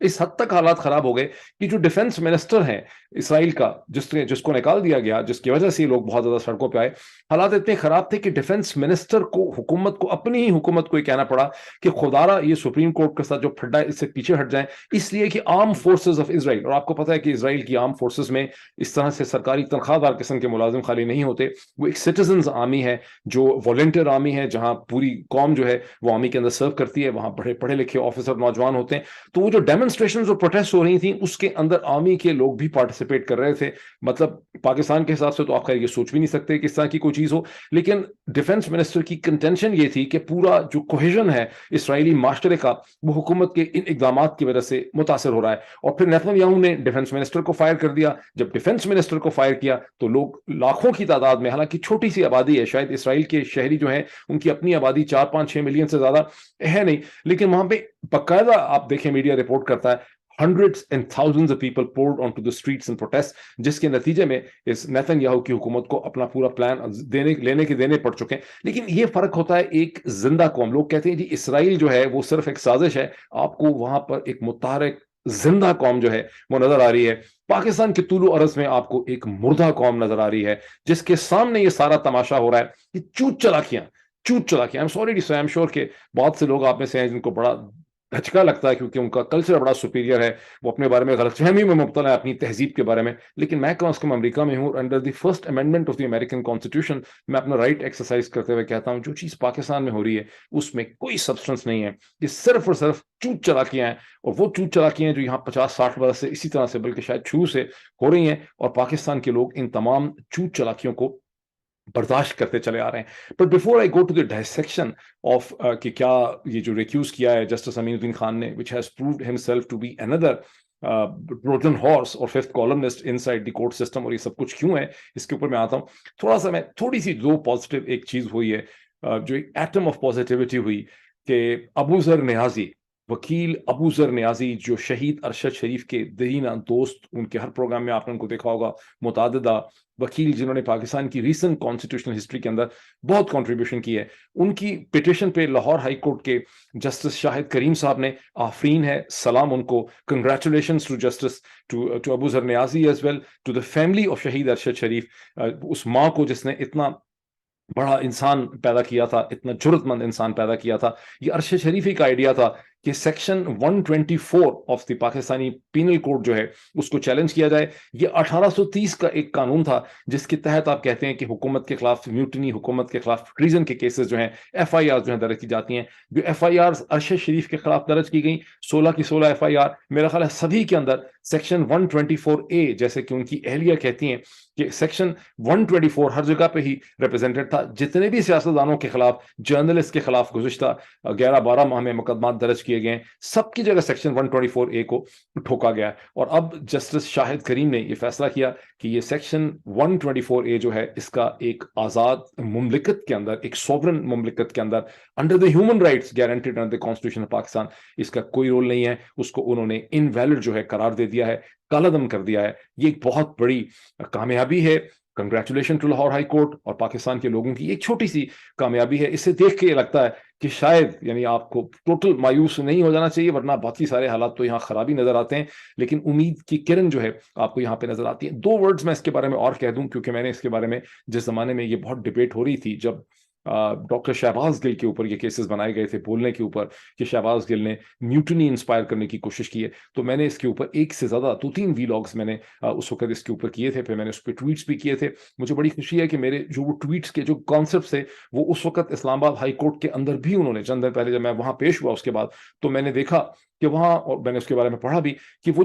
اس حد تک حالات خراب ہو گئے کہ جو ڈیفنس منسٹر ہیں اسرائیل کا، جس کو نکال دیا گیا، جس کی وجہ سے یہ لوگ بہت زیادہ سڑکوں پہ آئے، حالات اتنے خراب تھے کہ ڈیفنس منسٹر کو، حکومت کو، اپنی ہی حکومت کو یہ کہنا پڑا کہ خدارا یہ سپریم کورٹ کے ساتھ جو پھڈا ہے اس سے پیچھے ہٹ جائیں، اس لیے کہ آرم فورسز آف اسرائیل، اور آپ کو پتا ہے کہ اسرائیل کی آرم فورسز میں اس طرح سے سرکاری تنخواہ دار قسم کے ملازم خالی نہیں ہوتے، وہ ایک سٹیزنز آرمی ہے، جو والنٹیئر آرمی ہے، جہاں پوری قوم جو ہے وہ آرمی کے اندر سرو کرتی ہے، وہاں بڑے پڑھے لکھے آفیسر نوجوان ہوتے ہیں. تو وہ جو ڈیمونسٹریشنز اور پروٹیسٹ ہو رہی تھیں اس کے اندر آرمی کے لوگ بھی پارٹیسپیٹ کر رہے تھے. مطلب پاکستان کے حساب سے تو آپ خیر یہ سوچ بھی نہیں سکتے کہ اس طرح کی کوئی چیز ہو، لیکن ڈیفنس منسٹر کی کنٹینشن یہ تھی کہ پورا جو کوہیژن ہے اسرائیلی معاشرے کا وہ حکومت کے ان اقدامات کی وجہ سے متاثر ہو رہا ہے. اور پھر نیتن یاہو نے ڈیفنس منسٹر کو فائر کر دیا. جب ڈیفنس منسٹر کو فائر کیا تو لوگ لاکھوں کی تعداد میں، حالانکہ چھوٹی سی آبادی ہے، شاید اسرائیل کے شہری جو ہیں ان کی اپنی آبادی 4-5-6 ملین سے زیادہ ہے نہیں، لیکن وہاں پہ باقاعدہ آپ دیکھیں میڈیا رپورٹ کرتا ہے hundreds and thousands of people poured onto the streets and protest، جس کے نتیجے میں اس نیتن یاہو کی حکومت کو اپنا پورا پلان لینے کے دینے پڑ چکے ہیں. لیکن یہ فرق ہوتا ہے ایک زندہ قوم. لوگ کہتے ہیں جی اسرائیل جو ہے وہ صرف ایک سازش ہے، آپ کو وہاں پر ایک متحرک زندہ قوم جو ہے وہ نظر آ رہی ہے. پاکستان کے طول و عرض میں آپ کو ایک مردہ قوم نظر آ رہی ہے جس کے سامنے یہ سارا تماشا ہو رہا ہے. یہ چوٹ چلاکیاں I'm sorry to say, I'm sure کہ بہت سے لوگ آپ میں سے ہیں جن کو بڑا دھچکا لگتا ہے کیونکہ ان کا کلچر بڑا سپیریئر ہے، وہ اپنے بارے میں غلط فہمی میں مبتلا ہے، اپنی تہذیب کے بارے میں. لیکن میں کم از کم امریکہ میں ہوں اور under the first amendment of the American constitution میں اپنا رائٹ ایکسرسائز کرتے ہوئے کہتا ہوں جو چیز پاکستان میں ہو رہی ہے اس میں کوئی سبسٹنس نہیں ہے، یہ صرف اور صرف چوٹ چلاکیاں ہیں. اور وہ چوٹ چلاکیاں ہیں جو یہاں 50-60 برس سے اسی طرح سے بلکہ شاید شروع سے ہو رہی ہیں، اور پاکستان کے لوگ ان تمام چوٹ چلاکیوں کو برداشت کرتے چلے آ رہے ہیں. But before I go to the dissection of کہ کیا یہ جو ریکیوز کیا ہے جسٹس امین الدین خان نے which has proved himself to be another Trojan horse اور fifth columnist inside the court system، اور یہ سب کچھ کیوں ہے اس کے اوپر میں آتا ہوں. تھوڑی سی دو پازیٹیو ایک چیز ہوئی ہے، جو ایک ایٹم آف پازیٹیوٹی ہوئی کہ ابو ذر نیازی، وکیل ابو ذر نیازی جو شہید ارشد شریف کے دینہ دوست، ان کے ہر پروگرام میں آپ نے ان کو دیکھا ہوگا، متعددہ وکیل جنہوں نے پاکستان کی ریسنٹ کانسٹیٹیوشنل ہسٹری کے اندر بہت کنٹریبیوشن کی ہے، ان کی پٹیشن پہ لاہور ہائی کورٹ کے جسٹس شاہد کریم صاحب نے، آفرین ہے، سلام ان کو، congratulations to justice to Abu Zar Niazi as well to the family of شہید ارشد شریف، اس ماں کو جس نے اتنا بڑا انسان پیدا کیا تھا، اتنا جرت مند انسان پیدا کیا تھا. یہ ارشد شریفی کا آئیڈیا تھا کہ section 124 of the Pakistani penal code جو ہے اس کو چیلنج کیا جائے. یہ 1830 کا ایک قانون تھا جس کے تحت آپ کہتے ہیں کہ حکومت کے خلاف میوٹنی، حکومت کے خلاف ٹریزن کے کیسز جو ہیں، ایف آئی آر جو ہیں درج کی جاتی ہیں. جو ایف آئی آر ارشد شریف کے خلاف درج کی گئی 16 کی 16 ایف آئی آر، میرا خیال ہے سبھی کے اندر سیکشن 124A جیسے کہ ان کی اہلیہ کہتی ہیں کہ سیکشن 124 ہر جگہ پہ ہی ریپرزینٹڈ تھا. جتنے بھی سیاستدانوں کے خلاف، جرنلسٹ کے خلاف گزشتہ 11-12 ماہ میں مقدمات درج کیے گئے ہیں، سب کی جگہ سیکشن 124A کو ٹھوکا گیا. اور اب جسٹس شاہد کریم نے یہ فیصلہ کیا کہ یہ سیکشن 124A جو ہے اس کا ایک آزاد مملکت کے اندر، ایک سوورن مملکت کے اندر، under the human rights guaranteed under the constitution of Pakistan, اس کا کوئی رول نہیں ہے. اس کو انہوں نے انویلڈ جو ہے قرار دے دیا ہے، کالعدم کر دیا ہے. یہ ایک بہت بڑی کامیابی ہے. Congratulation to Lahore high court اور پاکستان کے لوگوں کی ایک چھوٹی سی کامیابی ہے. اسے دیکھ کے یہ لگتا ہے کہ شاید یعنی آپ کو ٹوٹل مایوس نہیں ہو جانا چاہیے، ورنہ باقی سارے حالات تو یہاں خرابی نظر آتے ہیں، لیکن امید کی کرن جو ہے آپ کو یہاں پہ نظر آتی ہے. 2 ورڈز میں اس کے بارے میں اور کہہ دوں کیونکہ میں نے اس کے بارے میں جس زمانے میں یہ بہت ڈبیٹ ہو رہی تھی، جب ڈاکٹر شہباز گل کے اوپر یہ کیسز بنائے گئے تھے بولنے کے اوپر کہ شہباز گل نے میوٹنی انسپائر کرنے کی کوشش کی ہے، تو میں نے اس کے اوپر 1 سے زیادہ 2-3 ویلاگز میں نے اس وقت اس کے اوپر کیے تھے. پھر میں نے اس پہ ٹویٹس بھی کیے تھے. مجھے بڑی خوشی ہے کہ میرے جو وہ ٹویٹس کے جو کانسیپٹس تھے وہ اس وقت اسلام آباد ہائی کورٹ کے اندر بھی انہوں نے چند دن پہلے جب میں وہاں پیش ہوا اس کے بعد تو میں نے دیکھا کہ وہاں، اور میں نے اس کے بارے میں پڑھا بھی کہ وہ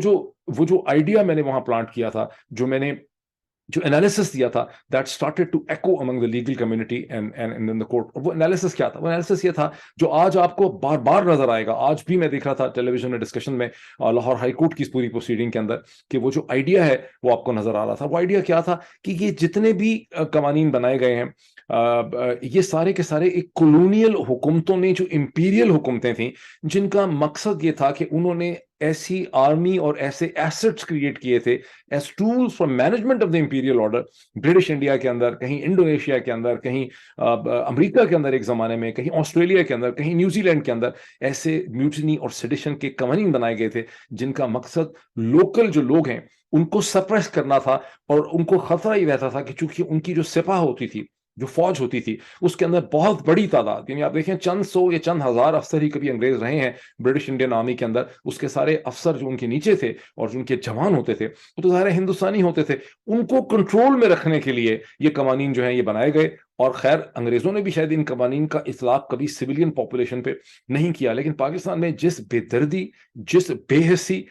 جو آئیڈیا میں نے وہاں پلانٹ کیا تھا، جو میں نے جو انالیسس دیا تھا، that started to echo among the legal community and in the court. اور وہ انالیسس کیا تھا؟ وہ انالیسس یہ تھا جو آج آپ کو بار بار نظر آئے گا. آج بھی میں دیکھ رہا تھا ٹیلی ویژن میں ڈسکشن میں لاہور ہائی کورٹ کی پوری پروسیڈنگ کے اندر کہ وہ جو آئیڈیا ہے وہ آپ کو نظر آ رہا تھا. وہ آئیڈیا کیا تھا کہ یہ جتنے بھی قوانین بنائے گئے ہیں یہ سارے کے سارے ایک کولونیل حکومتوں نے، جو امپیریل حکومتیں تھیں، جن کا مقصد یہ تھا کہ انہوں نے ایسی آرمی اور ایسے ایسٹس کریٹ کیے تھے as tools for management of the Imperial order, British India کے اندر، کہیں انڈونیشیا کے اندر، کہیں امریکہ کے اندر ایک زمانے میں، کہیں آسٹریلیا کے اندر، کہیں نیوزی لینڈ کے اندر ایسے میوٹنی اور سیڈیشن کے قوانین بنائے گئے تھے جن کا مقصد لوکل جو لوگ ہیں ان کو سپریس کرنا تھا، اور ان کو خطرہ ہی رہتا تھا کہ چونکہ ان کی جو سپاہ ہوتی تھی، جو فوج ہوتی تھی، اس کے اندر بہت بڑی تعداد، یعنی آپ دیکھیں چند سو یا چند ہزار افسر ہی کبھی انگریز رہے ہیں برٹش انڈین آرمی کے اندر، اس کے سارے افسر جو ان کے نیچے تھے اور جو ان کے جوان ہوتے تھے وہ تو ظاہر ہندوستانی ہوتے تھے، ان کو کنٹرول میں رکھنے کے لیے یہ قوانین جو ہیں یہ بنائے گئے۔ اور خیر انگریزوں نے بھی شاید ان قوانین کا اطلاق کبھی سویلین پاپولیشن پہ نہیں کیا، لیکن پاکستان میں جس بے دردی، جس بے حسی،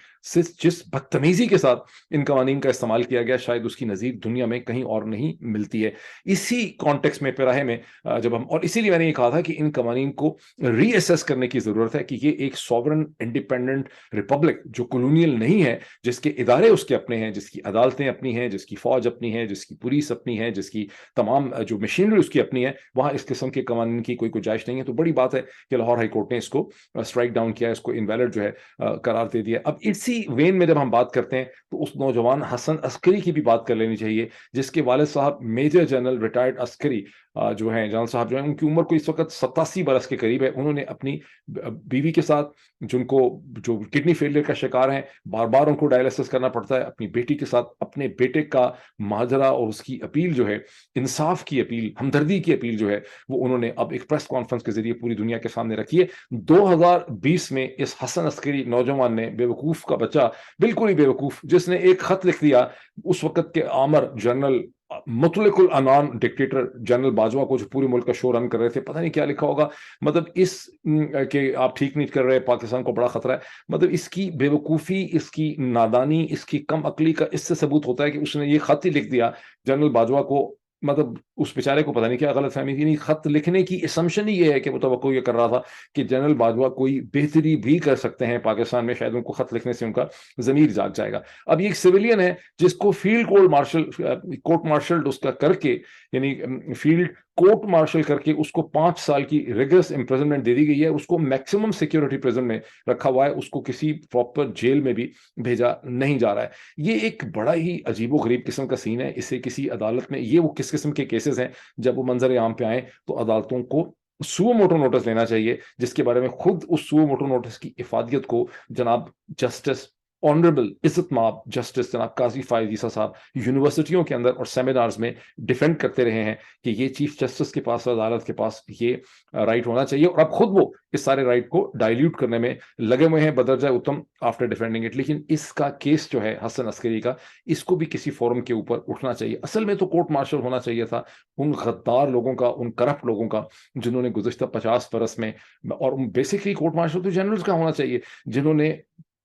جس بدتمیزی کے ساتھ ان قوانین کا استعمال کیا گیا، شاید اس کی نظیر دنیا میں کہیں اور نہیں ملتی ہے۔ اسی کانٹیکس میں پیراہے میں جب ہم، اور اسی لیے میں نے یہ کہا تھا کہ ان قوانین کو ری اسیس کرنے کی ضرورت ہے کہ یہ ایک سوورن انڈیپینڈنٹ ریپبلک جو کولونیل نہیں ہے، جس کے ادارے اس کے اپنے ہیں، جس کی عدالتیں اپنی ہیں، جس کی فوج اپنی ہے، جس کی پولیس اپنی ہے، جس کی تمام جو مشینری اس کی اپنی ہے، وہاں اس قسم کے قوانین کی کوئی گنجائش نہیں ہے۔ تو بڑی بات ہے کہ لاہور ہائی کورٹ نے اس کو اسٹرائک ڈاؤن کیا، اس کو انویلڈ جو ہے قرار دے دیا۔ اب اسی وین میں جب ہم بات کرتے ہیں تو اس نوجوان حسن عسکری کی بھی بات کر لینی چاہیے، جس کے والد صاحب میجر جنرل ریٹائرڈ عسکری جو ہیں، جنرل صاحب جو ہیں، ان کی عمر کو اس وقت 87 برس کے قریب ہے۔ انہوں نے اپنی بیوی کے ساتھ، جن کو جو کڈنی فیلئر کا شکار ہیں، بار بار ان کو ڈائلسس کرنا پڑتا ہے، اپنی بیٹی کے ساتھ اپنے بیٹے کا ماجرا اور اس کی اپیل جو ہے، انصاف کی اپیل، ہمدردی کی اپیل جو ہے، وہ انہوں نے اب ایک پریس کانفرنس کے ذریعے پوری دنیا کے سامنے رکھی ہے۔ 2020 میں اس حسن عسکری نوجوان نے، بے وقوف کا بچہ، بالکل ہی بے وقوف، جس نے ایک خط لکھ دیا اس وقت کے آمر جنرل مطلق العنان ڈکٹیٹر جنرل باجوہ کو، جو پورے ملک کا شو رن کر رہے تھے، پتہ نہیں کیا لکھا ہوگا، مطلب اس کہ آپ ٹھیک نہیں کر رہے، پاکستان کو بڑا خطرہ ہے۔ مطلب اس کی بے وقوفی، اس کی نادانی، اس کی کم عقلی کا اس سے ثبوت ہوتا ہے کہ اس نے یہ خط ہی لکھ دیا جنرل باجوہ کو۔ مطلب اس بیچارے کو پتہ نہیں کیا غلط فہمی تھی، نہیں، خط لکھنے کی اسمپشن ہی یہ ہے کہ وہ توقع یہ کر رہا تھا کہ جنرل باجوہ کوئی بہتری بھی کر سکتے ہیں پاکستان میں، شاید ان کو خط لکھنے سے ان کا ضمیر جاگ جائے گا۔ اب یہ ایک سویلین ہے جس کو فیلڈ کورٹ مارشل اس کا کر کے، یعنی فیلڈ کورٹ مارشل کر کے اس کو 5 سال کی ریگرس امپریزنمنٹ دے دی گئی ہے، اس کو میکسیمم سیکیورٹی پریزن میں رکھا ہوا ہے، اس کو کسی پراپر جیل میں بھی بھیجا نہیں جا رہا ہے۔ یہ ایک بڑا ہی عجیب و غریب قسم کا سین ہے۔ اسے کسی عدالت میں، یہ وہ کس قسم کے کیسز ہیں جب وہ منظر عام پہ آئیں تو عدالتوں کو سو موٹو نوٹس لینا چاہیے، جس کے بارے میں خود اس سو موٹو نوٹس کی افادیت کو جناب جسٹس آنریبل عزت مآب جسٹس جناب قاضی فائز عیسیٰ صاحب یونیورسٹیوں کے اندر اور سیمینارز میں ڈیفینڈ کرتے رہے ہیں کہ یہ چیف جسٹس کے پاس، عدالت کے پاس یہ رائٹ ہونا چاہیے، اور اب خود وہ اس سارے رائٹ کو ڈائلیوٹ کرنے میں لگے ہوئے ہیں بدرجہ اتم آفٹر ڈیفینڈنگ اٹ۔ لیکن اس کا کیس جو ہے حسن عسکری کا، اس کو بھی کسی فورم کے اوپر اٹھنا چاہیے۔ اصل میں تو کورٹ مارشل ہونا چاہیے تھا ان غدار لوگوں کا، ان کرپٹ لوگوں کا، جنہوں نے گزشتہ 50 برس میں، اور بیسکلی کورٹ مارشل تو جنرلز کا ہونا چاہیے جنہوں نے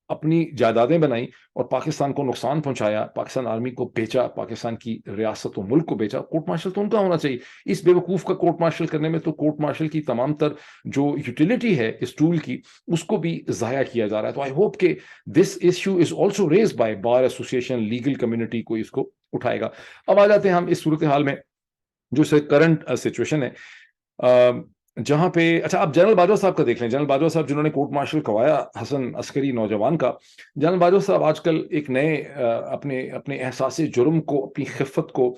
اپنی جائیدادیں بنائی اور پاکستان کو نقصان پہنچایا، پاکستان آرمی کو بیچا، پاکستان کی ریاست و ملک کو بیچا۔ کورٹ مارشل تو ان کا ہونا چاہیے۔ اس بے وقوف کا کورٹ مارشل کرنے میں تو کورٹ مارشل کی تمام تر جو یوٹیلیٹی ہے اس ٹول کی، اس کو بھی ضائع کیا جا رہا ہے۔ تو آئی ہوپ کہ this issue is also raised by bar association, legal community کو اس کو اٹھائے گا۔ اب آ جاتے ہیں ہم اس صورتحال میں جو کرنٹ سچویشن ہے، جہاں پہ، اچھا اب جنرل باجوہ صاحب کا دیکھ لیں۔ جنرل باجوہ صاحب جنہوں نے کورٹ مارشل کروایا حسن عسکری نوجوان کا، جنرل باجوہ صاحب آج کل ایک نئے اپنے احساس جرم کو، اپنی خفت کو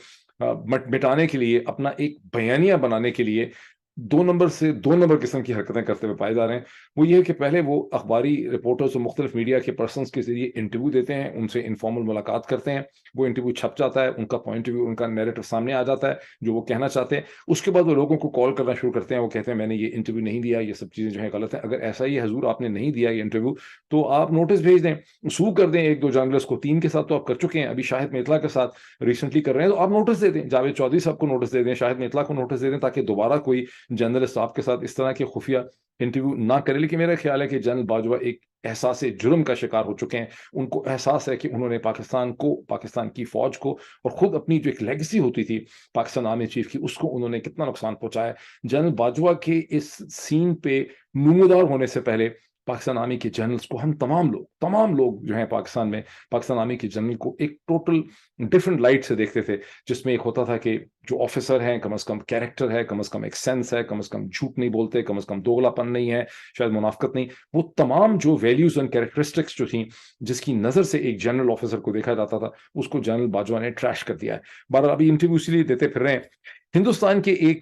مٹانے کے لیے، اپنا ایک بیانیہ بنانے کے لیے 2 نمبر قسم کی حرکتیں کرتے ہوئے پائے جا رہے ہیں۔ وہ یہ ہے کہ پہلے وہ اخباری رپورٹرز اور مختلف میڈیا کے پرسنز کے ذریعے انٹرویو دیتے ہیں، ان سے انفارمل ملاقات کرتے ہیں، وہ انٹرویو چھپ جاتا ہے، ان کا پوائنٹ آف ویو، ان کا نیریٹو سامنے آ جاتا ہے جو وہ کہنا چاہتے ہیں۔ اس کے بعد وہ لوگوں کو کال کرنا شروع کرتے ہیں، وہ کہتے ہیں میں نے یہ انٹرویو نہیں دیا، یہ سب چیزیں جو ہیں غلط ہیں، اگر ایسا ہی ہے حضور آپ نے نہیں دیا یہ انٹرویو تو آپ نوٹس بھیج دیں، سو کر دیں 1-2 جرنلسٹ کو، 3 کے ساتھ تو آپ کر چکے ہیں، ابھی شاہد میتلا کے ساتھ ریسنٹلی کر رہے ہیں، تو آپ نوٹس دے دیں، جاوید چودھری صاحب کو نوٹس دے دیں، شاہد میتلا کو نوٹس دے دیں، تاکہ دوبارہ کوئی جرنلسٹ آپ کے ساتھ اس طرح کے خفیہ انٹرویو نہ کرے۔ لیکن میرا خیال ہے کہ جنرل باجوہ ایک احساس جرم کا شکار ہو چکے ہیں، ان کو احساس ہے کہ انہوں نے پاکستان کو، پاکستان کی فوج کو، اور خود اپنی جو ایک لیگیسی ہوتی تھی پاکستان آرمی چیف کی، اس کو انہوں نے کتنا نقصان پہنچایا ہے۔ جنرل باجوہ کے اس سین پہ نمودار ہونے سے پہلے پاکستان آرمی کے جنرلز کو، ہم تمام لوگ جو ہیں پاکستان میں پاکستان آرمی کے جنرل کو ایک ٹوٹل ڈفرنٹ لائٹ سے دیکھتے تھے، جس میں ایک ہوتا تھا کہ جو آفیسر ہیں کم از کم کیریکٹر ہے، کم از کم ایک سینس ہے، کم از کم جھوٹ نہیں بولتے، کم از کم دوگلا پن نہیں ہے، شاید منافقت نہیں، وہ تمام جو ویلیوز اینڈ کیریکٹرسٹکس جو تھیں جس کی نظر سے ایک جنرل آفیسر کو دیکھا جاتا تھا، اس کو جنرل باجوہ نے ٹریش کر دیا ہے۔ بہرحال ابھی انٹرویو اسی لیے دیتے پھر رہے ہیں۔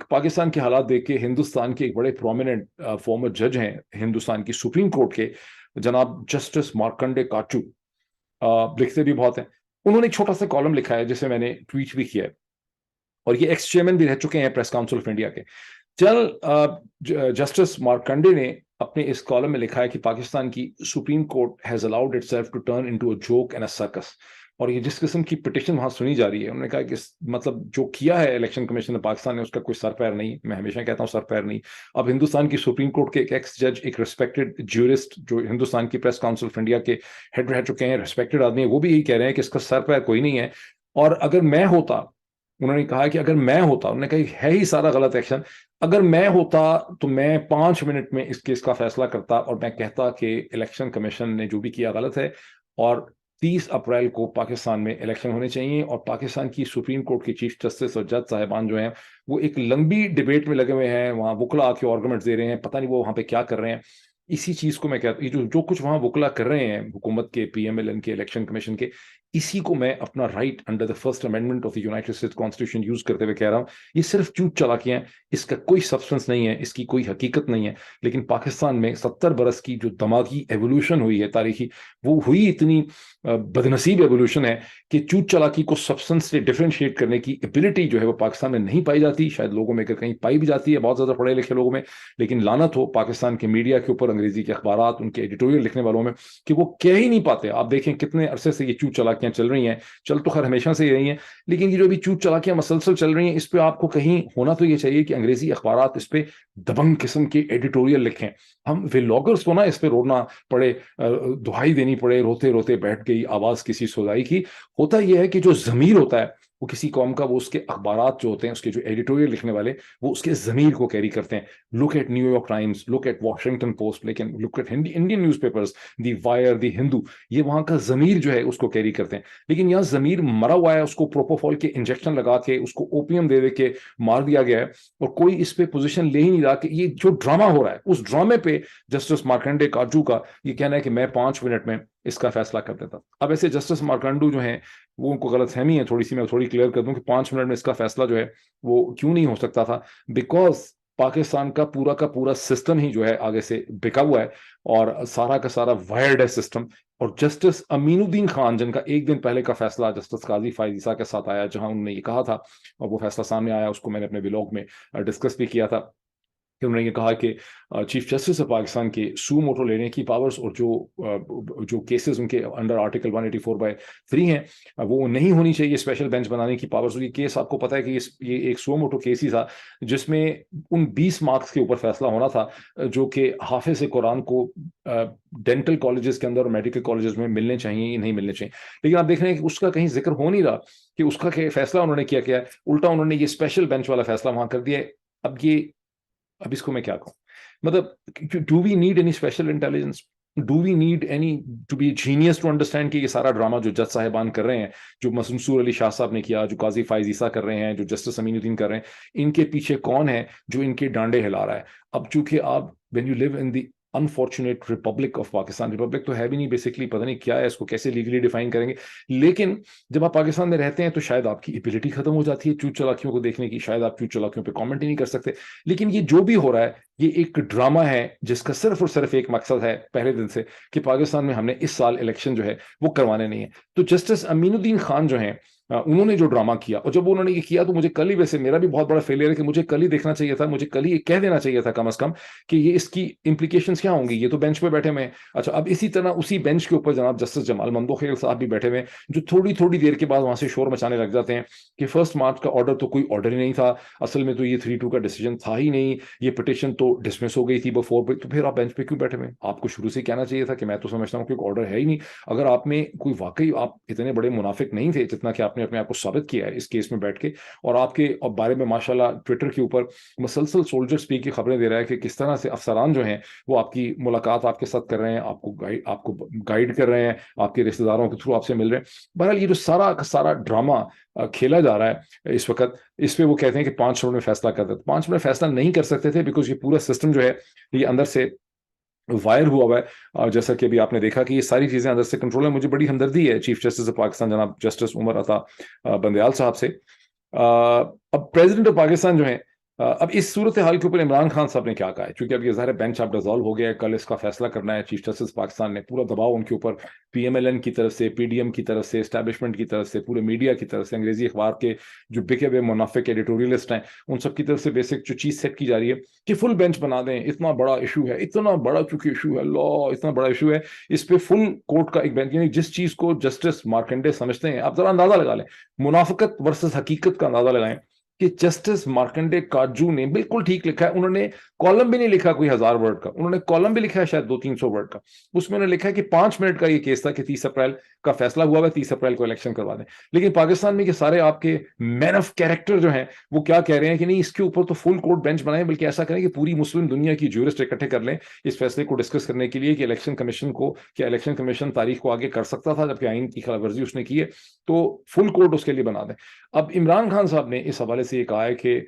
پاکستان کے حالات دیکھ کے ہندوستان کے ایک بڑے پرومیننٹ فارمر جج ہیں ہندوستان کی سپریم کورٹ کے، جناب جسٹس مارکنڈے کاچو، لکھتے بھی بہت ہیں، انہوں نے ایک چھوٹا سا کالم لکھا ہے جسے میں نے ٹویٹ بھی کیا ہے، اور یہ ایکس چیئرمین بھی رہ چکے ہیں پریس کاؤنسل آف انڈیا کے۔ جسٹس مارکنڈے نے اپنے اس کالم میں لکھا ہے کہ پاکستان کی supreme court has allowed itself to turn into a joke and a circus, اور یہ جس قسم کی پٹیشن وہاں سنی جا رہی ہے، انہوں نے کہا کہ مطلب جو کیا ہے الیکشن کمیشن نے پاکستان نے، اس کا کوئی سر پیر نہیں۔ میں ہمیشہ کہتا ہوں سر پیر نہیں۔ اب ہندوستان کی سپریم کورٹ کے ایک ایکس جج، ایک ریسپیکٹڈ جیورسٹ جو ہندوستان کی پریس کاؤنسل آف انڈیا کے ہیڈ رہ چکے ہیں، ریسپیکٹڈ آدمی ہیں، وہ بھی یہی کہہ رہے ہیں کہ اس کا سر پیر کوئی نہیں ہے۔ اور اگر میں ہوتا، انہوں نے کہا کہ اگر میں ہوتا، انہوں نے کہا ہے ہی سارا غلط ایکشن، اگر میں ہوتا تو میں 5 منٹ میں اس کیس کا فیصلہ کرتا اور میں کہتا کہ الیکشن کمیشن نے جو بھی کیا غلط ہے، اور 30 اپریل کو پاکستان میں الیکشن ہونے چاہیے، اور پاکستان کی سپریم کورٹ کے چیف جسٹس اور جج صاحبان جو ہیں وہ ایک لمبی ڈیبیٹ میں لگے ہوئے ہیں، وہاں وکلا آ کے آرگومنٹس دے رہے ہیں، پتہ نہیں وہ وہاں پہ کیا کر رہے ہیں۔ اسی چیز کو میں کہتا ہوں، جو کچھ وہاں وکلا کر رہے ہیں حکومت کے، پی ایم ایل این کے، الیکشن کمیشن کے، اسی کو میں اپنا right under the first amendment of the United States constitution use کرتے ہوئے کہہ رہا ہوں، یہ صرف چوٹ چالاکیاں ہیں، اس کا کوئی سبسٹنس نہیں ہے، اس کی کوئی حقیقت نہیں ہے۔ لیکن پاکستان میں 70 برس کی جو دماغی ایوولوشن ہوئی ہے تاریخی، وہ ہوئی اتنی بدنصیب ایوولوشن ہے کہ چوٹ چالاکی کو سبسٹنس سے ڈفرینشیٹ کرنے کی ایبلٹی جو ہے وہ پاکستان میں نہیں پائی جاتی۔ شاید لوگوں میں اگر کہیں پائی بھی جاتی ہے، بہت زیادہ پڑھے لکھے لوگوں میں، لیکن لعنت ہو پاکستان کے میڈیا کے اوپر، انگریزی کے اخبارات، ان کے ایڈیٹوریل لکھنے والوں میں، کہ وہ کہہ ہی نہیں پاتے۔ آپ دیکھیں کتنے عرصے سے یہ چوٹ چالاکیاں چل رہی ہیں، چل تو خیر ہمیشہ سے ہی رہی ہیں، لیکن یہ جو بھی چوٹ چالاکیاں مسلسل چل رہی ہیں، اس پہ آپ کو کہیں ہونا تو یہ چاہیے کہ انگریزی اخبارات اس پہ دبنگ قسم کے ایڈیٹوریل لکھیں۔ ہم ولاگرز کو نا اس پہ رونا پڑے، دہائی دینی پڑے، روتے روتے بیٹھ گئی آواز کسی سودائی کی۔ ہوتا یہ ہے کہ جو ضمیر ہوتا ہے وہ کسی قوم کا، وہ اس کے اخبارات جو ہوتے ہیں، اس کے جو ایڈیٹوریل لکھنے والے، وہ اس کے ضمیر کو کیری کرتے ہیں۔ Look at New York Times, look at Washington Post, لیکن look at Indian newspapers, the Wire, the Hindu, یہ وہاں کا ضمیر جو ہے اس کو کیری کرتے ہیں۔ لیکن یہاں ضمیر مرا ہوا ہے، اس کو پروپوفول کے انجیکشن لگا کے، اس کو اوپیم دے دے کے مار دیا گیا ہے، اور کوئی اس پہ پوزیشن لے ہی نہیں رہا کہ یہ جو ڈرامہ ہو رہا ہے، اس ڈرامے پہ جسٹس مارکنڈے کاجو کا یہ کہنا ہے کہ میں 5 منٹ میں اس کا فیصلہ کر دیتا۔ اب ایسے جسٹس مارکنڈو جو ہیں وہ ان کو غلط فہمی ہے تھوڑی سی، میں تھوڑی کلیئر کر دوں کہ 5 منٹ میں اس کا فیصلہ جو ہے وہ کیوں نہیں ہو سکتا تھا، بیکاز پاکستان کا پورا سسٹم ہی جو ہے آگے سے بکا ہوا ہے، اور سارا کا سارا وائرڈ ہے سسٹم۔ اور جسٹس امین الدین خان، جن کا ایک دن پہلے کا فیصلہ جسٹس قاضی فائز عیسیٰ کے ساتھ آیا، جہاں انہوں نے یہ کہا تھا، اور وہ فیصلہ سامنے آیا، اس کو میں نے اپنے بلاگ میں ڈسکس بھی کیا تھا، کہ انہوں نے یہ کہا کہ چیف جسٹس آف پاکستان کے سو موٹو لینے کی پاورز اور جو کیسز ان کے انڈر آرٹیکل 184/3 ہیں، وہ نہیں ہونی چاہیے، اسپیشل بینچ بنانے کی پاورز۔ یہ کیس آپ کو پتہ ہے کہ یہ ایک سو موٹو کیس ہی تھا، جس میں ان 20 مارکس کے اوپر فیصلہ ہونا تھا، جو کہ حافظ قرآن کو ڈینٹل کالجز کے اندر اور میڈیکل کالجز میں ملنے چاہیے یا نہیں ملنے چاہیے۔ لیکن آپ دیکھ رہے ہیں کہ اس کا کہیں ذکر ہو نہیں رہا کہ اس کا فیصلہ انہوں نے کیا ہے، الٹا انہوں نے یہ اسپیشل بینچ والا فیصلہ وہاں کر دیا ہے۔ اب اس کو میں کیا کہوں، مطلب do we need any special intelligence, do we need any to be genius to understand کہ یہ سارا ڈرامہ جو جج صاحبان کر رہے ہیں، جو مسنصور علی شاہ صاحب نے کیا، جو قاضی فائز عیسیٰ کر رہے ہیں، جو جسٹس امین الدین کر رہے ہیں، ان کے پیچھے کون ہے جو ان کے ڈانڈے ہلا رہا ہے؟ اب چونکہ آپ when you live in the unfortunate republic of Pakistan, republic تو ہے بھی نہیں بیسکلی، پتہ نہیں کیا ہے، اس کو کیسے لیگلی ڈیفائن کریں گے، لیکن جب آپ پاکستان میں رہتے ہیں تو شاید آپ کی ایبلٹی ختم ہو جاتی ہے چوٹ چلاکیوں کو دیکھنے کی، شاید آپ چوٹ چلاکیوں پہ کامنٹ ہی نہیں کر سکتے۔ لیکن یہ جو بھی ہو رہا ہے، یہ ایک ڈرامہ ہے جس کا صرف اور صرف ایک مقصد ہے پہلے دن سے، کہ پاکستان میں ہم نے اس سال الیکشن جو ہے وہ کروانے نہیں ہے۔ تو جسٹس امین الدین خان جو ہیں، انہوں نے جو ڈرامہ کیا، اور جب انہوں نے یہ کیا تو مجھے کل ہی، ویسے میرا بھی بہت بڑا فیلئر ہے کہ مجھے کل ہی دیکھنا چاہیے تھا، مجھے کل ہی کہہ دینا چاہیے تھا کم از کم کہ یہ اس کی امپلیکیشنز کیا ہوں گی۔ یہ تو بینچ پہ بیٹھے ہوئے ہیں، اچھا اب اسی طرح اسی بینچ کے اوپر جناب جسٹس جمال مندوخیل صاحب بھی بیٹھے ہوئے ہیں، جو تھوڑی تھوڑی دیر کے بعد وہاں سے شور مچانے لگ جاتے ہیں کہ 1 مارچ کا آرڈر تو کوئی آرڈر ہی نہیں تھا، اصل میں تو یہ 3-2 کا ڈیسیجن تھا ہی نہیں، یہ پٹیشن تو ڈسمس ہو گئی تھی بفور، تو پھر آپ بینچ پہ کیوں بیٹھے ہوئے؟ آپ کو شروع سے کہنا چاہیے تھا کہ میں تو سمجھتا ہوں کہ آرڈر ہے ہی نہیں۔ اگر آپ میں کوئی واقعی آپ اتنے بڑے منافق نہیں تھے جتنا کہ آپ نے نے اپنے آپ کو ثابت کیا ہے اس کیس میں بیٹھ کے, اور آپ کے بارے میں ماشاءاللہ ٹویٹر کے اوپر مسلسل سولجر اسپیک کی خبریں دے رہا ہے کہ کس طرح سے افسران جو ہیں وہ آپ کی ملاقات آپ کے ساتھ کر رہے ہیں, آپ کو گائیڈ کر رہے ہیں, آپ کے رشتے داروں کے تھرو آپ سے مل رہے ہیں. بہرحال یہ جو سارا کا سارا ڈرامہ کھیلا جا رہا ہے اس وقت, اس پہ وہ کہتے ہیں کہ 5 منٹ میں فیصلہ کر دیتے. 5 منٹ فیصلہ نہیں کر سکتے تھے بیکاز یہ پورا سسٹم جو ہے یہ اندر سے وائر ہوا ہے, اور جیسا کہ ابھی آپ نے دیکھا کہ یہ ساری چیزیں اندر سے کنٹرول ہیں. مجھے بڑی ہمدردی ہے چیف جسٹس آف پاکستان جناب جسٹس عمر عطا بندیال صاحب سے. اب پریزیڈنٹ آف پاکستان جو ہیں, اب اس صورتحال کے اوپر عمران خان صاحب نے کیا کہا ہے, چونکہ اب یہ ظاہر بینچ اب ڈیزالو ہو گیا ہے, کل اس کا فیصلہ کرنا ہے. چیف جسٹس پاکستان نے پورا دباؤ ان کے اوپر پی ایم ایل این کی طرف سے, پی ڈی ایم کی طرف سے, اسٹیبلشمنٹ کی طرف سے, پورے میڈیا کی طرف سے, انگریزی اخبار کے جو بکے ہوئے منافق ایڈیٹوریلسٹ ہیں ان سب کی طرف سے بیسک جو چیز سیٹ کی جا رہی ہے کہ فل بینچ بنا دیں. اتنا بڑا ایشو ہے, اتنا بڑا چونکہ ایشو ہے, اللہ اتنا بڑا ایشو ہے, اس پہ فل کورٹ کا ایک بینچ, یعنی جس چیز کو جسٹس مارکنڈے سمجھتے ہیں, آپ ذرا اندازہ لگا لیں, منافقت ورسز حقیقت کا اندازہ لگائیں کہ جسٹس مارکنڈے کاجو نے بالکل ٹھیک لکھا ہے. انہوں نے کالم بھی نہیں لکھا کوئی 1000 ورڈ کا, انہوں نے کالم بھی لکھا ہے شاید 200-300 ورڈ کا. اس میں انہوں نے لکھا ہے کہ 5 منٹ کا یہ کیس تھا کہ 30 اپریل کا فیصلہ ہوا ہے, 30 اپریل کو الیکشن کروا دیں. لیکن پاکستان میں کہ سارے آپ کے مین آف کیریکٹر جو ہیں وہ کیا کہہ رہے ہیں کہ نہیں, اس کے اوپر تو فل کورٹ بینچ بنائیں, بلکہ ایسا کریں کہ پوری مسلم دنیا کی جورسٹ اکٹھے کر لیں اس فیصلے کو ڈسکس کرنے کے لیے کہ الیکشن کمیشن کو, کیا الیکشن کمیشن تاریخ کو آگے کر سکتا تھا جبکہ آئین کی خلاف ورزی اس نے کی ہے, تو فل کورٹ اس کے لیے بنا دیں. اب عمران خان صاحب نے اس حوالے سے یہ کہا ہے کہ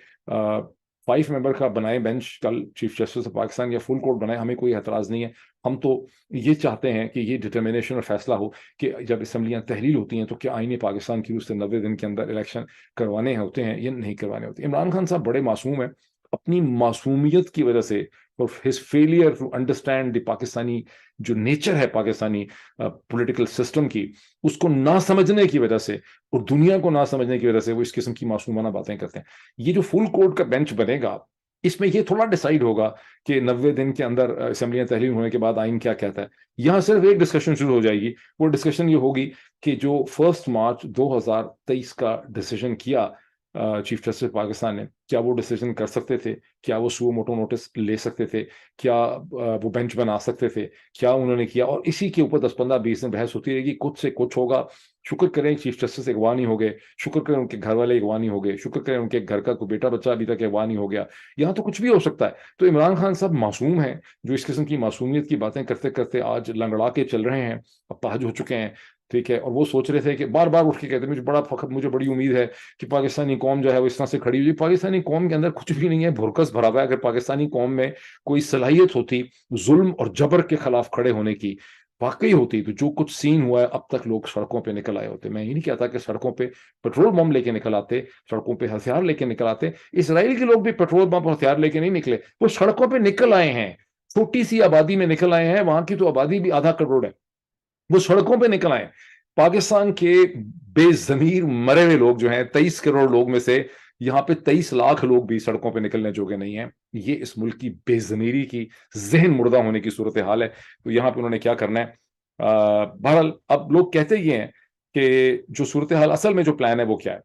5 ممبر کا بنائے بینچ کل چیف جسٹس آف پاکستان یا فل کورٹ بنائے, ہمیں کوئی اعتراض نہیں ہے. ہم تو یہ چاہتے ہیں کہ یہ ڈٹرمنیشن اور فیصلہ ہو کہ جب اسمبلیاں تحلیل ہوتی ہیں تو کیا آئین پاکستان کی روح سے 90 دن کے اندر الیکشن کروانے ہوتے ہیں یا نہیں کروانے ہوتے. عمران خان صاحب بڑے معصوم ہیں, اپنی معصومیت کی وجہ سے اور his failure to understand the Pakistani جو نیچر ہے پاکستانی پولیٹیکل سسٹم کی, اس کو نہ سمجھنے کی وجہ سے اور دنیا کو نہ سمجھنے کی وجہ سے وہ اس قسم کی معصومانہ باتیں کرتے ہیں. یہ جو فل کورٹ کا بینچ بنے گا اس میں یہ تھوڑا ڈیسائیڈ ہوگا کہ 90 دن کے اندر اسمبلیاں تحلیل ہونے کے بعد آئین کیا کہتا ہے. یہاں صرف ایک ڈسکشن شروع ہو جائے گی, وہ ڈسکشن یہ ہوگی کہ جو 1 مارچ 2023 کا ڈیسیژن کیا چیف جسٹس پاکستان نے, کیا وہ ڈیسیژن کر سکتے تھے, کیا وہ سو موٹو نوٹس لے سکتے تھے, کیا وہ بینچ بنا سکتے تھے, کیا انہوں نے کیا, اور اسی کے اوپر 10-15-20 دن بحث ہوتی رہے گی. کچھ سے کچھ ہوگا. شکر کریں چیف جسٹس اغوا نہیں ہو گئے, شکر کریں ان کے گھر والے اغوا نہیں ہو گئے, شکر کریں ان کے گھر کا کوئی بیٹا بچہ ابھی تک اغوا نہیں ہو گیا. یہاں تو کچھ بھی ہو سکتا ہے. تو عمران خان صاحب معصوم ہیں جو اس قسم کی معصومیت کی باتیں کرتے کرتے آج لنگڑا کے چل رہے ہیں, اپاہج ہو چکے ہیں, ٹھیک ہے. اور وہ سوچ رہے تھے کہ بار بار اٹھ کے کہتے ہیں مجھے بڑا فخر, مجھے بڑی امید ہے کہ پاکستانی قوم جو ہے وہ اس طرح سے کھڑی ہوئی. پاکستانی قوم کے اندر کچھ بھی نہیں ہے, بھرکس بھرا ہوا ہے. اگر پاکستانی قوم میں کوئی صلاحیت ہوتی ظلم اور جبر کے خلاف کھڑے ہونے کی, واقعی ہوتی, تو جو کچھ سین ہوا ہے اب تک لوگ سڑکوں پہ نکل آئے ہوتے. میں یہ نہیں کہتا کہ سڑکوں پہ پیٹرول بم لے کے نکل آتے, سڑکوں پہ ہتھیار لے کے نکل آتے. اسرائیل کے لوگ بھی پیٹرول بم اور ہتھیار لے کے نہیں نکلے, وہ سڑکوں پہ نکل آئے ہیں. چھوٹی سی آبادی میں نکل آئے ہیں, وہاں کی تو آبادی بھی 0.5 کروڑ ہے, وہ سڑکوں پہ نکل آئے. پاکستان کے بے ضمیر مرے ہوئے لوگ جو ہیں 23 کروڑ لوگ میں سے یہاں پہ 23 لاکھ لوگ بھی سڑکوں پہ نکلنے جوگے نہیں ہیں. یہ اس ملک کی بے ضمیری کی, ذہن مردہ ہونے کی صورتحال ہے. تو یہاں پہ انہوں نے کیا کرنا ہے. بہرحال اب لوگ کہتے یہ ہیں کہ جو صورتحال اصل میں جو پلان ہے وہ کیا ہے.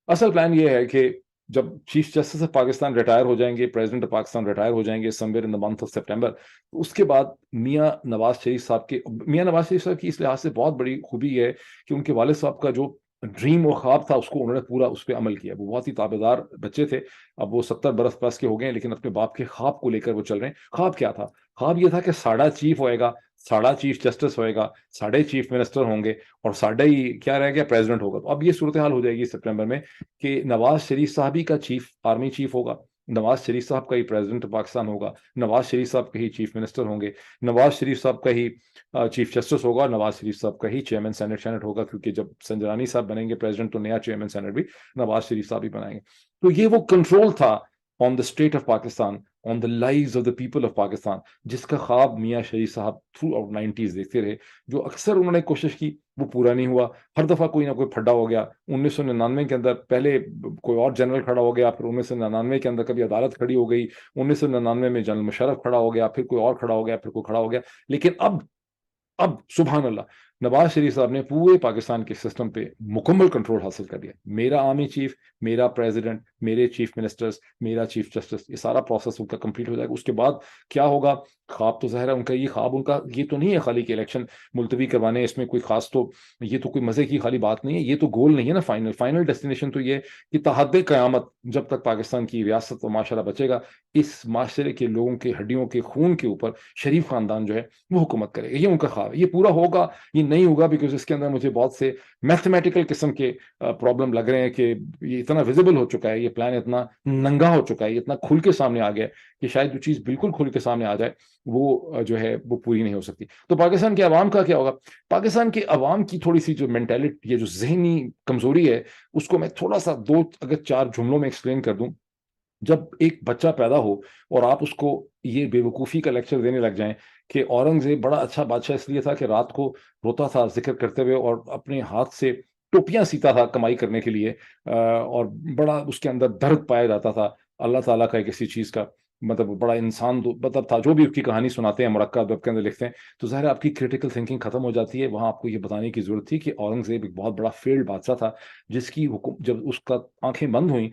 اصل پلان یہ ہے کہ جب chief justice of Pakistan retire ہو جائیں گے, پریزیڈنٹ آف پاکستان ریٹائر ہو جائیں گے somewhere in the month of September, اس کے بعد میاں نواز شریف صاحب کی اس لحاظ سے بہت بڑی خوبی ہے کہ ان کے والد صاحب کا جو ڈریم اور خواب تھا اس کو انہوں نے پورا اس پہ عمل کیا. وہ بہت ہی تابعدار بچے تھے, اب وہ 70 برس پلس کے ہو گئے, لیکن اپنے باپ کے خواب کو لے کر وہ چل رہے ہیں. خواب کیا تھا؟ خواب یہ تھا کہ ساڑھا چیف ہوئے گا, ساڑھا چیف جسٹس ہوئے گا, ساڑھے چیف منسٹر ہوں گے, اور ساڑھا ہی کیا رہ گیا, پریزیڈنٹ ہوگا. تو اب یہ صورتحال ہو جائے گی سپٹمبر میں کہ نواز شریف صاحب ہی کا چیف آرمی چیف ہوگا, نواز شریف صاحب کا ہی پریزیڈنٹ پاکستان ہوگا, نواز شریف صاحب کا ہی چیف منسٹر ہوں گے, نواز شریف صاحب کا ہی چیف جسٹس ہوگا, نواز شریف صاحب کا ہی چیئرمین سینٹ ہوگا, کیونکہ جب سنجرانی صاحب بنیں گے پریزیڈنٹ تو نیا چیئرمین سینٹ بھی نواز شریف صاحب ہی بنائیں گے. تو یہ وہ کنٹرول تھا on the state of Pakistan, on the lives of the people of Pakistan, جس کا خواب میاں شریف صاحب تھرو آؤٹ 90s دیکھتے رہے. جو اکثر انہوں نے کوشش کی وہ پورا نہیں ہوا. ہر دفعہ کوئی نہ کوئی پھڈا ہو گیا. 1999 کے اندر پہلے کوئی اور جنرل کھڑا ہو گیا, پھر 1999 کے اندر کبھی عدالت کھڑی ہو گئی, 1999 میں جنرل مشرف کھڑا ہو گیا, پھر کوئی اور کھڑا ہو گیا, پھر کوئی کھڑا ہو گیا. لیکن اب سبحان اللہ نواز شریف صاحب نے پورے پاکستان کے سسٹم پہ مکمل کنٹرول حاصل کر لیا. میرا آرمی چیف، میرا پریزیڈنٹ، میرے چیف منسٹرز، میرا چیف جسٹس، یہ سارا پروسیس ان کا کمپلیٹ ہو جائے گا. اس کے بعد کیا ہوگا؟ خواب تو ظاہر ہے ان کا، یہ خواب ان کا یہ تو نہیں ہے خالی کہ الیکشن ملتوی کروانے، اس میں کوئی خاص تو یہ تو کوئی مزے کی خالی بات نہیں ہے، یہ تو گول نہیں ہے نا. فائنل ڈیسٹینیشن تو یہ کہ تحد قیامت جب تک پاکستان کی ریاست و معاشرہ بچے گا، اس معاشرے کے لوگوں کے ہڈیوں کے خون کے اوپر شریف خاندان جو ہے وہ حکومت کرے گا. یہ ان کا خواب ہے. یہ پورا ہوگا یہ نہیں ہوگا، بیکاز اس کے اندر مجھے بہت سے میتھمیٹیکل قسم کے پرابلم لگ رہے ہیں کہ یہ اتنا ویزیبل ہو چکا ہے، یہ پلان اتنا ننگا ہو چکا ہے، یہ اتنا کھل کے سامنے آ گیا کہ شاید جو چیز بالکل کھل کے سامنے آ جائے وہ جو ہے وہ پوری نہیں ہو سکتی. تو پاکستان کے عوام کا کیا ہوگا؟ پاکستان کے عوام کی تھوڑی سی جو مینٹلٹی، یہ جو ذہنی کمزوری ہے، اس کو میں تھوڑا سا 2 اگر 4 جملوں میں ایکسپلین کر دوں. جب ایک بچہ پیدا ہو اور آپ اس کو یہ بے وقوفی کا لیکچر دینے لگ جائیں کہ اورنگزیب بڑا اچھا بادشاہ اس لیے تھا کہ رات کو روتا تھا ذکر کرتے ہوئے اور اپنے ہاتھ سے ٹوپیاں سیتا تھا کمائی کرنے کے لیے، اور بڑا اس کے اندر درد پایا جاتا تھا اللہ تعالیٰ کا کسی چیز کا، مطلب بڑا انسان مطلب تھا. جو بھی اس کی کہانی سناتے ہیں مرکب ادب کے اندر لکھتے ہیں، تو ظاہر آپ کی کریٹیکل تھنکنگ ختم ہو جاتی ہے. وہاں آپ کو یہ بتانے کی ضرورت تھی کہ اورنگزیب ایک بہت بڑا فیلڈ بادشاہ تھا، جس کی جب اس کا آنکھیں بند ہوئیں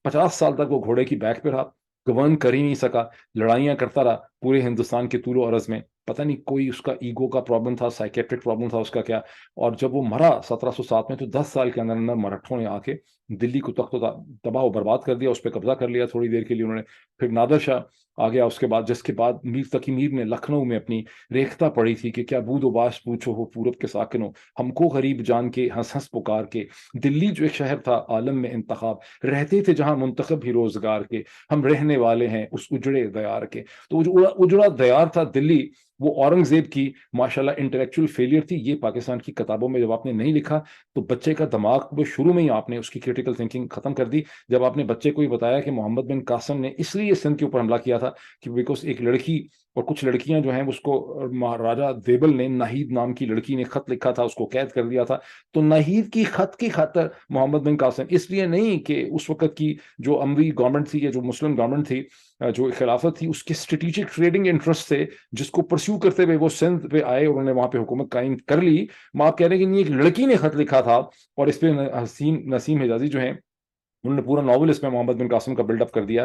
50 سال تک وہ گھوڑے کی بیک پہ رہا، گورن کر ہی نہیں سکا، لڑائیاں کرتا رہا پورے ہندوستان کے طول و عرض میں. پتہ نہیں کوئی اس کا ایگو کا پرابلم تھا، سائیکیٹرک پرابلم تھا اس کا کیا. اور جب وہ مرا 1707 میں، تو 10 سال کے اندر اندر مرہٹھوں نے آ کے دلی کو تخت و تباہ و برباد کر دیا، اس پہ قبضہ کر لیا تھوڑی دیر کے لیے انہوں نے. پھر نادر شاہ آ گیا اس کے بعد، جس کے بعد میر تقی میر نے لکھنؤ میں اپنی ریختہ پڑھی تھی کہ کیا بود و باش پوچھو ہو پورب کے ساکنوں، ہم کو غریب جان کے ہنس ہنس پکار کے. دلی جو ایک شہر تھا عالم میں انتخاب، رہتے تھے جہاں منتخب ہی روزگار کے، ہم رہنے والے ہیں اس اجڑے دیار کے. تو وہ جو اجڑا دیار تھا دلی، وہ اورنگزیب کی ماشاءاللہ انٹلیکچوئل فیلئر تھی. یہ پاکستان کی کتابوں میں جب آپ نے نہیں لکھا تو بچے کا دماغ وہ شروع میں ہی آپ نے اس کی کریٹیکل تھنکنگ ختم کر دی. جب آپ نے بچے کو ہی بتایا کہ محمد بن قاسم نے اس لیے سندھ کے اوپر حملہ کیا تھا کہ بیکاز ایک لڑکی اور کچھ لڑکیاں جو ہیں اس کو مہاراجا دیبل نے، ناہید نام کی لڑکی نے خط لکھا تھا، اس کو قید کر دیا تھا. تو ناہید کی خط کی خاطر محمد بن قاسم، اس لیے نہیں کہ اس وقت کی جو اموی گورنمنٹ تھی یا جو مسلم گورنمنٹ تھی، جو خلافت تھی، اس کے اسٹریٹجک ٹریڈنگ انٹرسٹ سے جس کو پرسیو کرتے ہوئے وہ سندھ پہ آئے، انہوں نے وہاں پہ حکومت قائم کر لی. آپ کہہ رہے ہیں کہ ایک لڑکی نے خط لکھا تھا، اور اس پہ نسیم حجازی جو ہیں انہوں نے پورا ناول اس میں محمد بن قاسم کا بلڈ اپ کر دیا.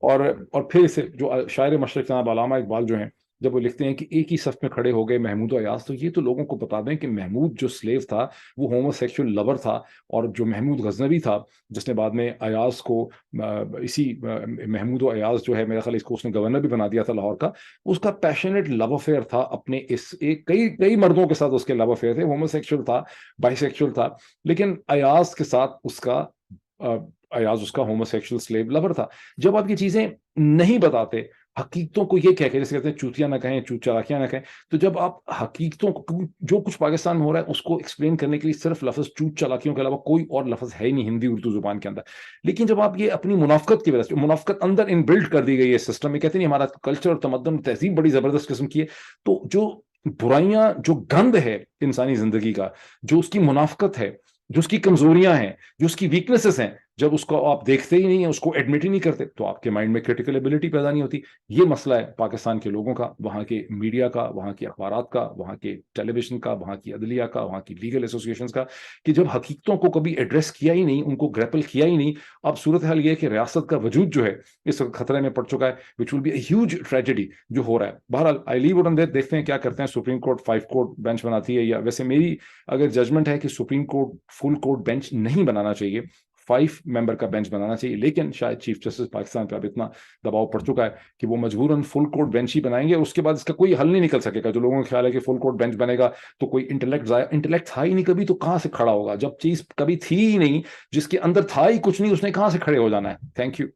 اور پھر اسے جو شاعر مشرق جناب علامہ اقبال جو ہیں، جب وہ لکھتے ہیں کہ ایک ہی صف میں کھڑے ہو گئے محمود و ایاز، تو یہ تو لوگوں کو بتا دیں کہ محمود جو سلیو تھا وہ ہومو سیکشل لور تھا، اور جو محمود غزنوی تھا جس نے بعد میں ایاز کو اسی محمود و ایاز جو ہے میرا خیال اس کو اس نے گورنر بھی بنا دیا تھا لاہور کا، اس کا پیشنیٹ لو افیئر تھا اپنے اس ایک کئی مردوں کے ساتھ اس کے لو افیئر تھے. ہومو سیکشل تھا، بائی سیکشل تھا، لیکن ایاز کے ساتھ اس کا ایاز اس کا ہومو سیکشل سلیو لور تھا. جب آپ یہ چیزیں نہیں بتاتے، حقیقتوں کو یہ کہہ کے، جیسے کہتے ہیں چوتیاں نہ کہیں، چالاکیاں نہ کہیں، تو جب آپ حقیقتوں کو، جو کچھ پاکستان میں ہو رہا ہے اس کو ایکسپلین کرنے کے لیے صرف لفظ چوت چالاکیوں کے علاوہ کوئی اور لفظ ہے ہی نہیں ہندی اردو زبان کے اندر. لیکن جب آپ یہ اپنی منافقت کی وجہ سے، منافقت اندر ان بلڈ کر دی گئی ہے سسٹم میں، کہتے ہیں ہمارا کلچر اور تمدن تہذیب بڑی زبردست قسم کی ہے، تو جو برائیاں، جو گند ہے انسانی زندگی کا، جو اس کی منافقت ہے، جو اس کی کمزوریاں ہیں، جو اس کی ویکنیسز ہیں، جب اس کو آپ دیکھتے ہی نہیں ہیں، اس کو ایڈمٹ ہی نہیں کرتے، تو آپ کے مائنڈ میں کریٹیکل ایبلٹی پیدا نہیں ہوتی. یہ مسئلہ ہے پاکستان کے لوگوں کا، وہاں کے میڈیا کا، وہاں کے اخبارات کا، وہاں کے ٹیلی ویژن کا، وہاں کی عدلیہ کا، وہاں کی لیگل ایسوسیشنز کا، کہ جب حقیقتوں کو کبھی ایڈریس کیا ہی نہیں، ان کو گریپل کیا ہی نہیں. اب صورتحال یہ ہے کہ ریاست کا وجود جو ہے اس وقت خطرے میں پڑ چکا ہے، which will be a huge tragedy جو ہو رہا ہے. بہرحال آئی لیو اٹ آن دیٹ، دیکھتے ہیں کیا کرتے ہیں. سپریم کورٹ 5 کورٹ بینچ بناتی ہے، یا ویسے میری اگر ججمنٹ ہے کہ supreme court full court bench نہیں بنانا چاہیے، 5 ممبر کا بینچ بنانا چاہیے. لیکن شاید چیف جسٹس پاکستان پہ اب اتنا دباؤ پڑ چکا ہے کہ وہ مجبوراً فل کورٹ بینچ ہی بنائیں گے، اور اس کے بعد اس کا کوئی حل نہیں نکل سکے گا. جو لوگوں کا خیال ہے کہ فل کورٹ بینچ بنے گا تو کوئی انٹلیکٹ تھا ہی نہیں کبھی، تو کہاں سے کھڑا ہوگا؟ جب چیز کبھی تھی ہی نہیں، جس کے اندر تھا ہی کچھ نہیں، اس نے کہاں سے کھڑے ہو جانا ہے؟ Thank you.